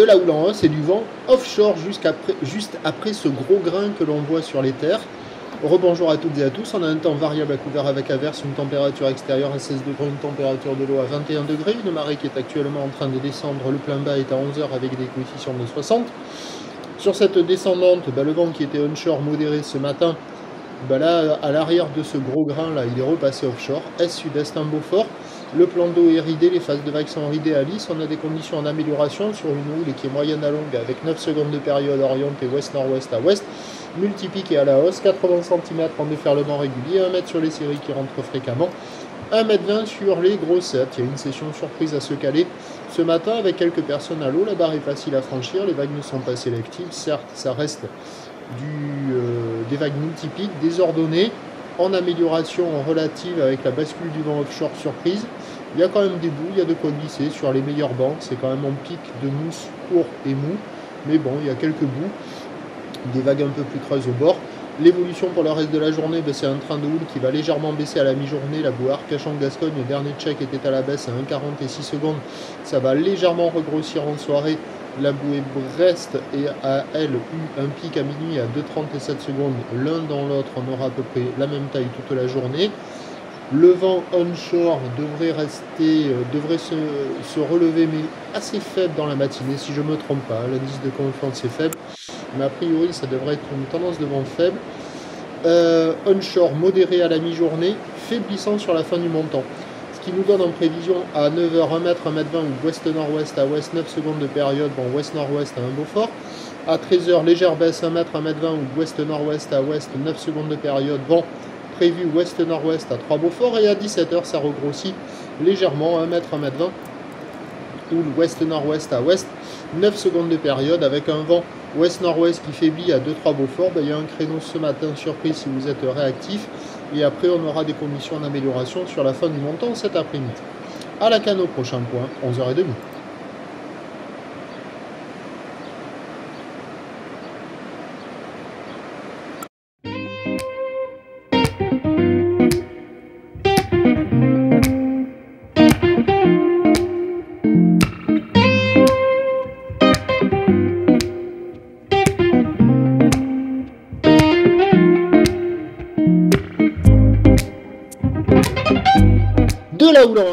de la houle en hausse et du vent offshore juste après ce gros grain que l'on voit sur les terres. Rebonjour à toutes et à tous, on a un temps variable à couvert avec averse, une température extérieure à 16 degrés, une température de l'eau à 21 degrés, une marée qui est actuellement en train de descendre, le plein bas est à 11h avec des coefficients de 60. Sur cette descendante, le vent qui était onshore modéré ce matin, là, à l'arrière de ce gros grain, là, il est repassé offshore, est-sud-est un Beaufort. Le plan d'eau est ridé, les phases de vagues sont ridées à lisse. On a des conditions en amélioration sur une houle qui est moyenne à longue avec 9 secondes de période orientée ouest-nord-ouest à ouest. Multipique et à la hausse, 80 cm en déferlement régulier, 1 mètre sur les séries qui rentrent fréquemment, 1,20 m sur les grossettes. Il y a une session surprise à se caler ce matin avec quelques personnes à l'eau. La barre est facile à franchir, les vagues ne sont pas sélectives. Certes, ça reste des vagues multipiques, désordonnées, en amélioration relative avec la bascule du vent offshore surprise. Il y a quand même des bouts, il y a de quoi glisser sur les meilleures banques. C'est quand même en pic de mousse court et mou. Mais bon, il y a quelques bouts. Des vagues un peu plus creuses au bord. L'évolution pour le reste de la journée, c'est un train de houle qui va légèrement baisser à la mi-journée. La boue Arcachon-Gascogne, le dernier check était à la baisse à 1,40 et 6 secondes. Ça va légèrement regrossir en soirée. La bouée Brest a, elle, eu un pic à minuit à 2,30 et 7 secondes. L'un dans l'autre, on aura à peu près la même taille toute la journée. Le vent onshore devrait se relever, mais assez faible dans la matinée, si je ne me trompe pas. L'indice de confiance est faible, mais a priori, ça devrait être une tendance de vent faible. Onshore modéré à la mi-journée, faiblissant sur la fin du montant. Ce qui nous donne en prévision à 9h 1 mètre, 1,20 m ou ouest-nord-ouest à ouest, 9 secondes de période, bon, ouest-nord-ouest à un Beaufort. À 13h, légère baisse 1 mètre, 1,20 m ou ouest-nord-ouest à ouest, 9 secondes de période, vent prévu ouest-nord-ouest à 3 Beaufort. Et à 17h, ça regrossit légèrement 1 mètre, 1,20 m ou ouest-nord-ouest à ouest, 9 secondes de période avec un vent ouest-nord-ouest qui faiblit à 2-3 Beaufort. Il y a un créneau ce matin surprise si vous êtes réactif. Et après, on aura des conditions d'amélioration sur la fin du montant cet après-midi. À la canne au prochain point, 11h30. De la houle en